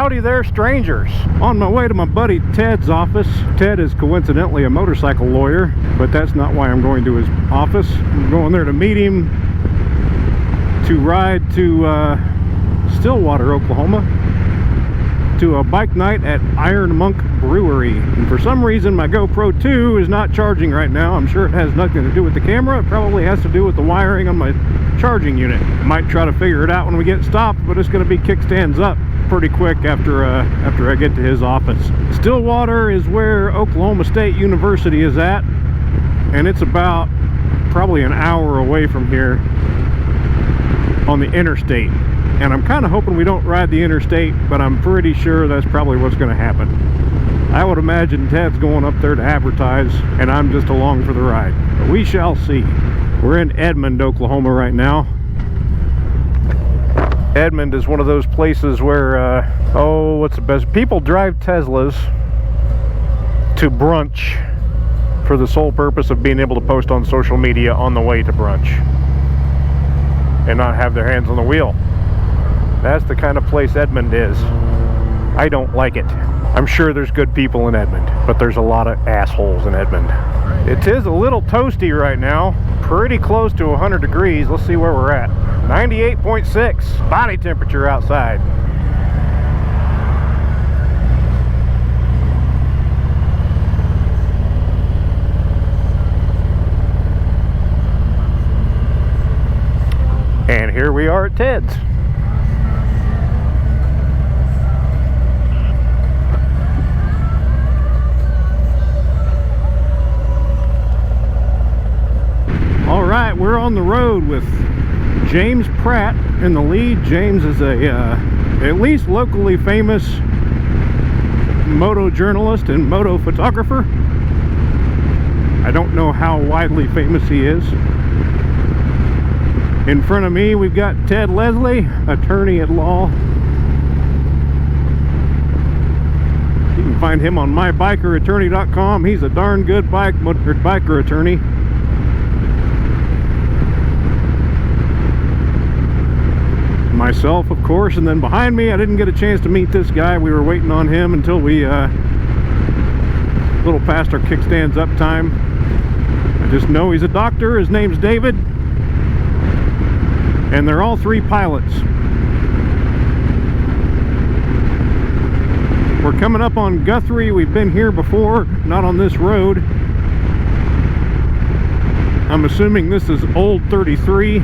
Howdy there, strangers. On my way to my buddy Ted's office. Ted is coincidentally a motorcycle lawyer, but that's not why I'm going to his office. I'm going there to meet him to ride to Stillwater, Oklahoma, to a bike night at Iron Monk Brewery. And for some reason my GoPro 2 is not charging right now. I'm sure it has nothing to do with the camera. It probably has to do with the wiring on my charging unit. I might try to figure it out when we get stopped, but it's going to be kickstands up pretty quick after I get to his office. Stillwater is where Oklahoma State University is at, and it's about probably an hour away from here on the interstate. And I'm kind of hoping we don't ride the interstate, but I'm pretty sure that's probably what's going to happen. I would imagine Ted's going up there to advertise, and I'm just along for the ride. But we shall see. We're in Edmond, Oklahoma right now. Edmond is one of those places where, what's the best? People drive Teslas to brunch for the sole purpose of being able to post on social media on the way to brunch and not have their hands on the wheel. That's the kind of place Edmond is. I don't like it. I'm sure there's good people in Edmond, but there's a lot of assholes in Edmond. It is a little toasty right now, pretty close to 100 degrees. Let's see where we're at. 98.6 body temperature outside. And here we are at Ted's. All right, we're on the road with James Pratt in the lead. James is a at least locally famous moto journalist and moto photographer. I don't know how widely famous he is. In front of me, we've got Ted Leslie, attorney at law. You can find him on mybikerattorney.com. He's a darn good biker attorney. Myself, of course, and then behind me, I didn't get a chance to meet this guy. We were waiting on him until we a little past our kickstands up time. I just know he's a doctor. His name's David, and they're all three pilots. We're coming up on Guthrie. We've been here before, not on this road. I'm assuming this is old 33.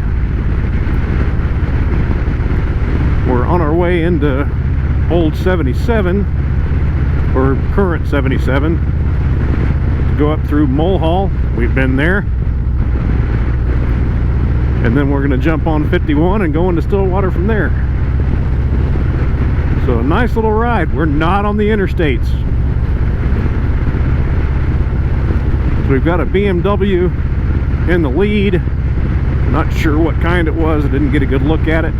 We're on our way into old 77, or current 77, to go up through Mulhall. We've been there. And then we're going to jump on 51 and go into Stillwater from there. So a nice little ride. We're not on the interstates. So we've got a BMW in the lead. Not sure what kind it was. I didn't get a good look at it.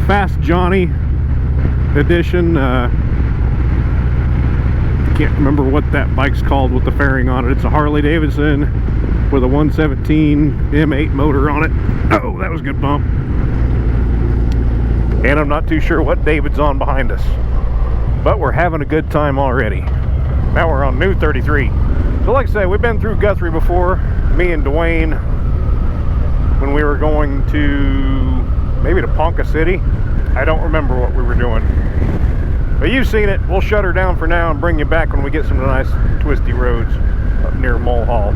Fast Johnny edition. Can't remember what that bike's called with the fairing on it. It's a Harley Davidson with a 117 M8 motor on it. Oh, that was a good bump. And I'm not too sure what David's on behind us, but we're having a good time already. Now we're on new 33. So like I say, we've been through Guthrie before, me and Dwayne, when we were going to maybe to Ponca City. I don't remember what we were doing, but you've seen it. We'll shut her down for now and bring you back when we get some nice twisty roads up near Mulhall.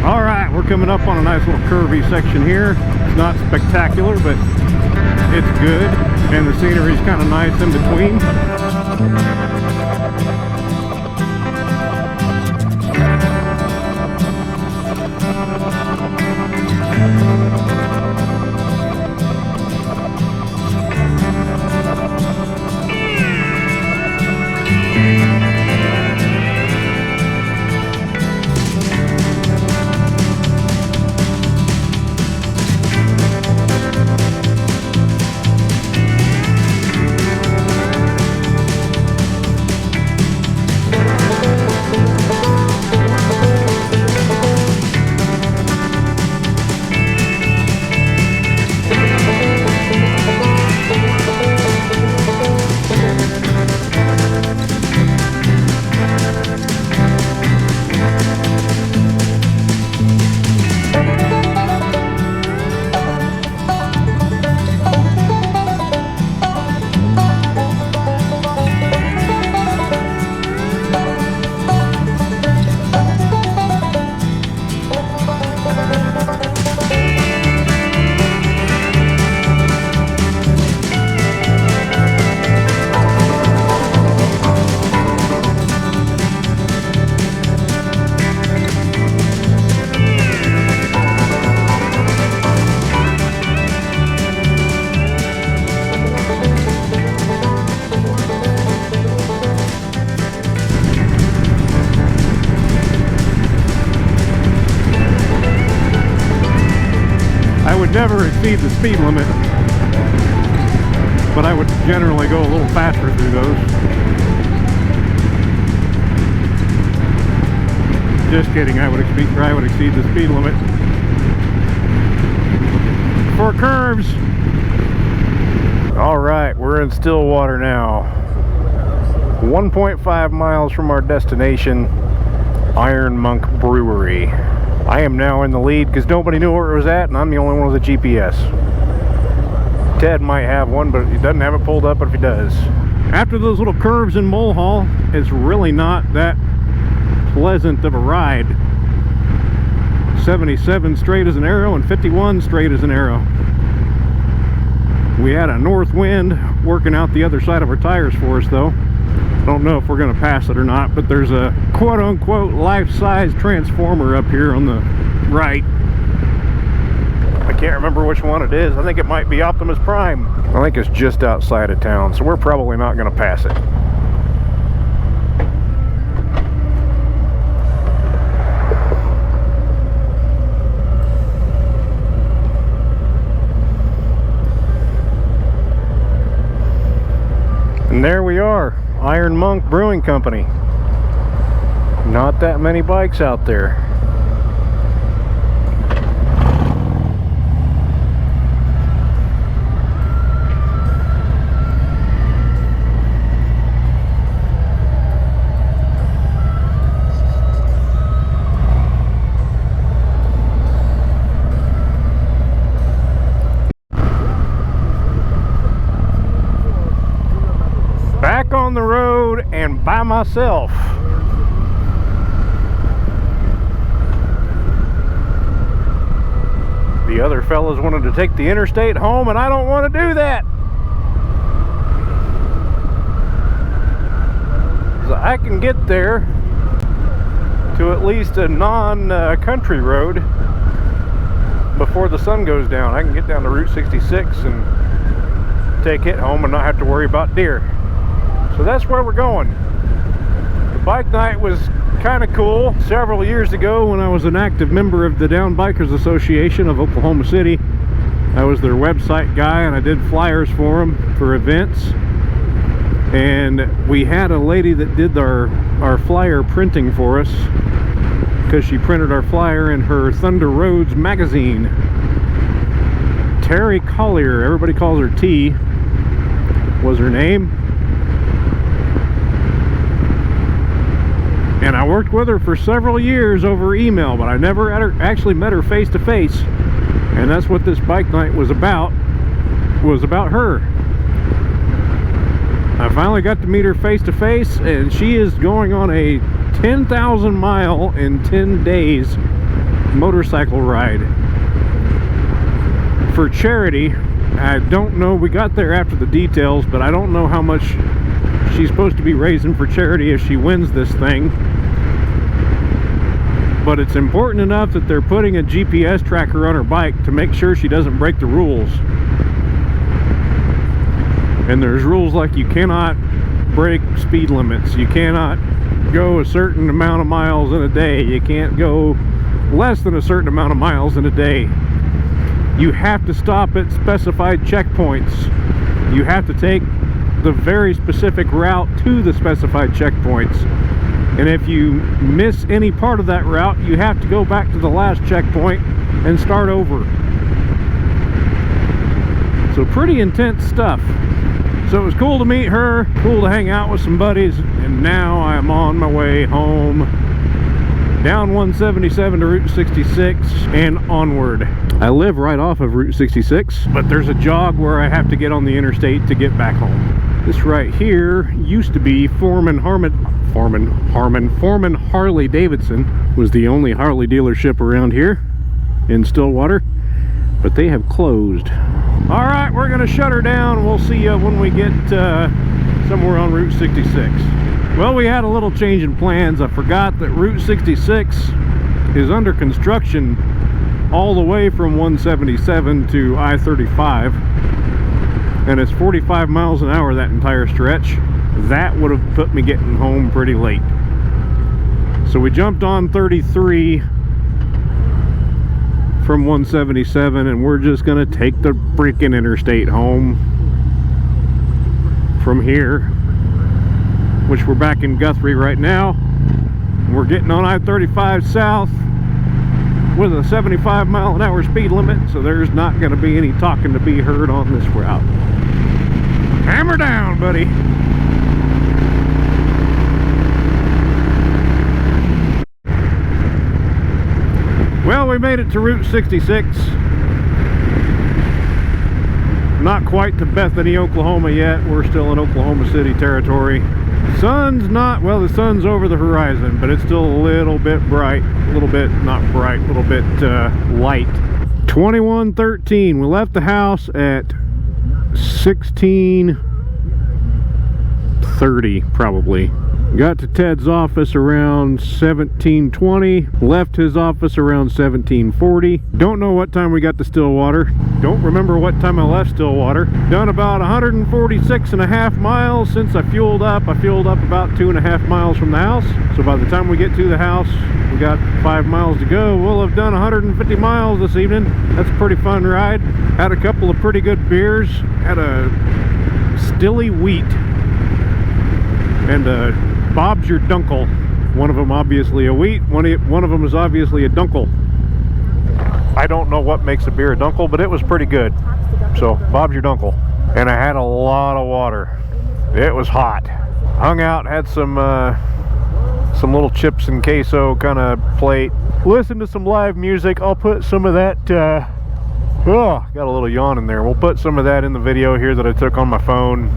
All right, we're coming up on a nice little curvy section here. It's not spectacular, but it's good, and the scenery's kind of nice in between. never exceed the speed limit, but I would generally go a little faster through those. Just kidding, I would exceed the speed limit. For curves. All right, we're in Stillwater now. 1.5 miles from our destination, Iron Monk Brewery. I am now in the lead because nobody knew where it was at, and I'm the only one with a GPS. Ted might have one, but he doesn't have it pulled up if he does. After those little curves in Mulhall, it's really not that pleasant of a ride. 77 straight as an arrow and 51 straight as an arrow. We had a north wind working out the other side of our tires for us though. I don't know if we're going to pass it or not, but there's a quote-unquote life-size transformer up here on the right. I can't remember which one it is. I think it might be Optimus Prime. I think it's just outside of town, so we're probably not going to pass it. And there we are, Iron Monk Brewing Company. Not that many bikes out there. Back on the road and by myself. The other fellas wanted to take the interstate home, and I don't want to do that. So I can get there to at least a non-country road before the sun goes down. I can get down to Route 66 and take it home and not have to worry about deer. So that's where we're going. The bike night was kind of cool. Several years ago, when I was an active member of the Down Bikers Association of Oklahoma City, I was their website guy and I did flyers for them for events. And we had a lady that did our flyer printing for us, because she printed our flyer in her Thunder Roads magazine. Terry Collier, everybody calls her T, was her name. And I worked with her for several years over email, but I never actually met her face to face. And that's what this bike night was about her. I finally got to meet her face to face, and she is going on a 10,000 mile in 10 days motorcycle ride for charity. I don't know, we got there after the details, but I don't know how much she's supposed to be raising for charity if she wins this thing. But it's important enough that they're putting a GPS tracker on her bike to make sure she doesn't break the rules. And there's rules like you cannot break speed limits, you cannot go a certain amount of miles in a day, you can't go less than a certain amount of miles in a day. You have to stop at specified checkpoints. You have to take the very specific route to the specified checkpoints. And if you miss any part of that route, you have to go back to the last checkpoint and start over. So pretty intense stuff. So it was cool to meet her, cool to hang out with some buddies, and now I am on my way home. Down 177 to Route 66 and onward. I live right off of Route 66, but there's a jog where I have to get on the interstate to get back home. This right here used to be Foreman Harley Davidson, was the only Harley dealership around here in Stillwater, but they have closed. All right, we're gonna shut her down. We'll see you when we get somewhere on Route 66. Well, we had a little change in plans. I forgot that Route 66 is under construction all the way from 177 to I-35, and it's 45 miles an hour that entire stretch. That would have put me getting home pretty late. So we jumped on 33 from 177, and we're just gonna take the freaking interstate home from here, which we're back in Guthrie right now. We're getting on I-35 south with a 75-mile-an-hour speed limit, so there's not going to be any talking to be heard on this route. Hammer down, buddy. Well, we made it to Route 66. Not quite to Bethany, Oklahoma yet. We're still in Oklahoma City territory. Sun's not, well, the sun's over the horizon, but it's still a little bit bright. A little bit, not bright, a little bit light. 21:13. We left the house at 16:30, probably. Got to Ted's office around 17:20. Left his office around 17:40. Don't know what time we got to Stillwater. Don't remember what time I left Stillwater. Done about 146.5 miles since I fueled up. I fueled up about 2.5 miles from the house. So by the time we get to the house, we got 5 miles to go. We'll have done 150 miles this evening. That's a pretty fun ride. Had a couple of pretty good beers. Had a Stilly Wheat and a Bob's Your Dunkel. One of them obviously a wheat, one of them is obviously a dunkel. I don't know what makes a beer a dunkel, but it was pretty good. So Bob's Your Dunkel. And I had a lot of water. It was hot. Hung out, had some little chips and queso kind of plate. Listened to some live music. I'll put some of that got a little yawn in there. We'll put some of that in the video here that I took on my phone.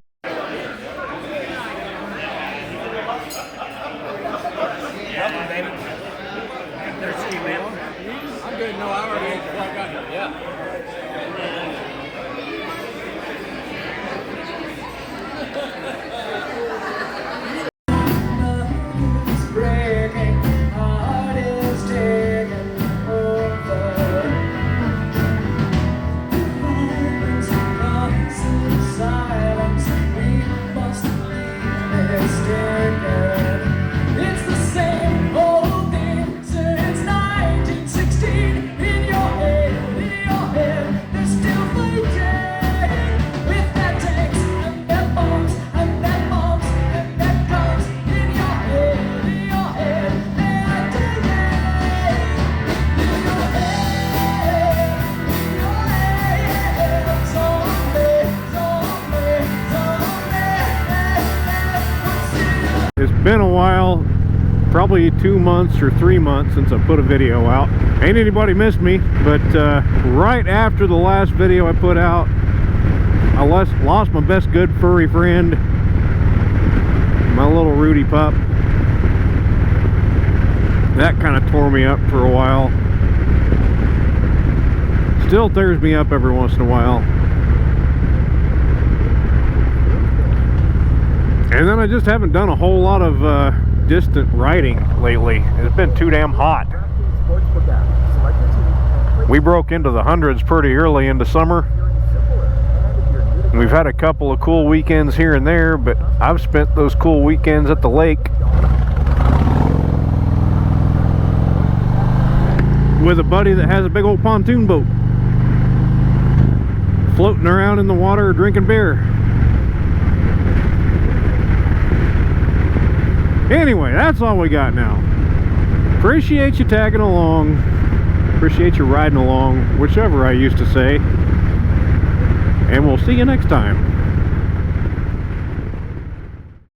Been a while, probably 2 months or 3 months since I put a video out. Ain't anybody missed me, but right after the last video I put out, I lost my best good furry friend, my little Rudy pup. That kind of tore me up for a while. Still tears me up every once in a while. And then I just haven't done a whole lot of distant riding lately. It's been too damn hot. We broke into the hundreds pretty early into summer. We've had a couple of cool weekends here and there, but I've spent those cool weekends at the lake with a buddy that has a big old pontoon boat, floating around in the water drinking beer. Anyway, that's all we got now. Appreciate you tagging along. Appreciate you riding along, whichever I used to say. And we'll see you next time.